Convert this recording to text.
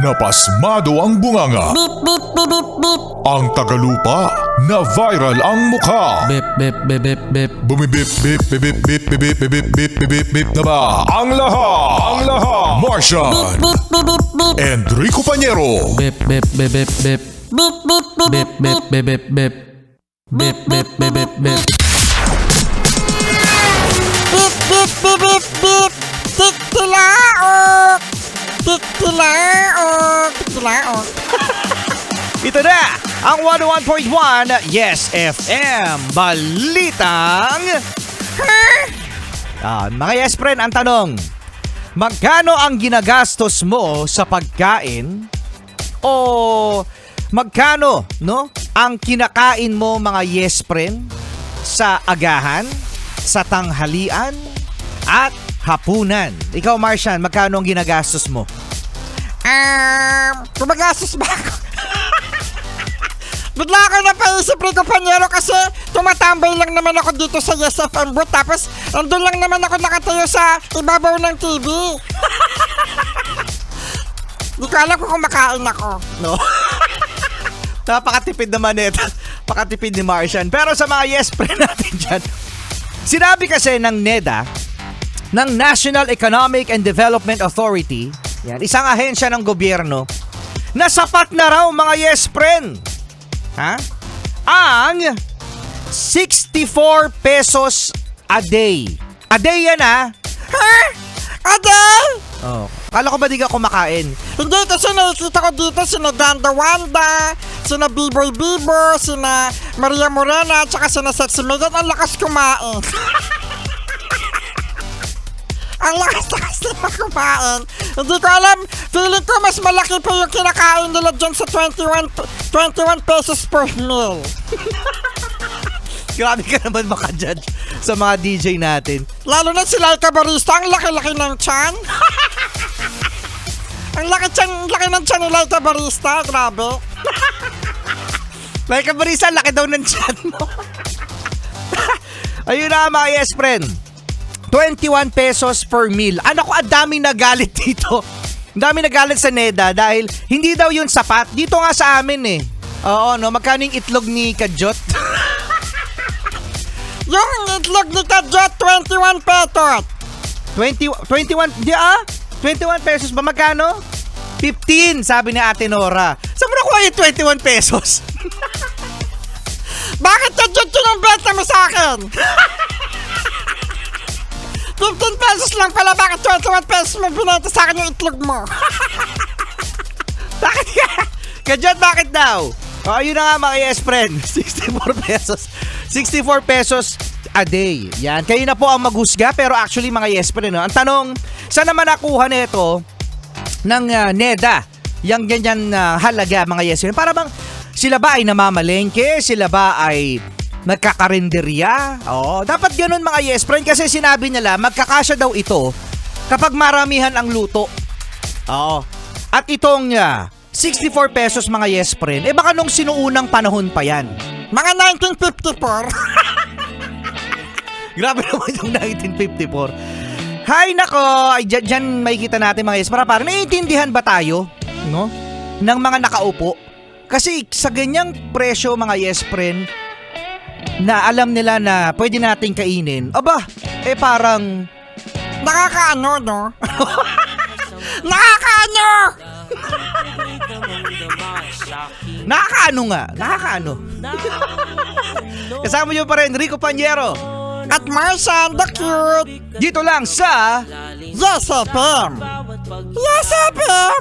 Napasmado ang bunganga. Beep, beep, beep, beep, beep. Ang tagalupa na viral ang mukha. Bip, bip, bip, bip, bip. Bumibip, bip, bip, bip, bip, bip, bip, bip, bip, bip, bip na ba? Ang lahat! Martian! Beep, beep, beep, beep. Enrico Pañero! Bip, bip, bip, bip, bip. Beep, beep, beep, Bip, bip, bip, bip, bip. Bip, bip, bip, bip, bip. beep, beep, beep, beep, beep. Tiktilaok! Tiktilaok! Tiktilaok! Ito na ang 101.1 Yes FM Balitang mga yes friend, ang tanong, magkano ang ginagastos mo sa pagkain o magkano ang kinakain mo mga yes friend sa agahan, sa tanghalian at hapunan? Ikaw Martian, magkano ang ginagastos mo? Gumagastos ba ako? Bigla ako napaisip, Rico Pañero, kasi tumatambay lang naman ako dito sa Yes FM booth, tapos andun lang naman ako nakatayo sa ibabaw ng TV. Di ko alam kung kumakain ako. No? Napakatipid naman ito. Pakatipid ni Martian. Pero sa mga yes friend natin dyan, sinabi kasi ng NEDA, ng National Economic and Development Authority, yan, isang ahensya ng gobyerno, na sapat na raw mga yes friend. Ang 64 pesos a day. A day yan Ha? Aday! Oh. Kala ko ba di ka kumakain? Hindi, kasi nakikita ko dito sina Danda Wanda, sina Biboy Bibo, sina Maria Morena, tsaka sina Sexy Megan. Ang lakas kumain. Ang lakas nila kumain. Hindi ko alam, feeling ko mas malaki pa yung kinakain nila dyan sa 21 pesos per meal. Grabe ka naman makajudge sa mga DJ natin. Lalo na si Laika Barista, ang laki-laki ng tiyan. Ang laki ng tiyan ni Laika Barista, grabe. Like Marisa, laki daw ng tiyan mo. Ayun na mga yes friend, 21 pesos per meal. Anak ko, ang daming nagalit dito. Ang daming nagalit sa NEDA dahil hindi daw yun sapat. Dito nga sa amin eh. Oo, no? Magkano yung itlog ni Kajot? Yung itlog ni Kajot, 21 pesos. 21 pesos ba? Magkano? 15, sabi ni Ate Nora. Saan mo nakuha yung 21 pesos? Bakit Kajot yun ang benta mo sa akin? 15 pesos lang pala, bakit 21 pesos mo binenta sa akin yung itlog mo? Bakit ka? Kajot, bakit daw? O, ayun na nga mga yes friend. 64 pesos. 64 pesos a day. Yan. Kayo na po ang maghusga, pero actually mga yes friend, no? Ang tanong, saan naman nakuha nito ng NEDA? Yang ganyan halaga mga yes friend. Para bang sila ba ay namamalengke? Sila ba ay nagkakarinderya? Oo, dapat ganun mga yes friend, kasi sinabi nila magkakasya daw ito kapag maramihan ang luto. Oo. At itong 64 pesos mga yes friend, baka nung sinuunang panahon pa yan. Mga 1954. Grabe naman yung 1954. Hay nako, ay dyan makikita natin mga yes. Para naiintindihan ba tayo, no? Ng mga nakaupo? Kasi sa ganyang presyo mga yes friend, na alam nila na pwede nating kainin, aba, parang Nakakaano, no? Nakakaano! nakakaano nga, nakakaano. Kasama nyo pa rin, Rico Pañero. At Martian the Cute. Dito lang sa Yes FM. Yes FM.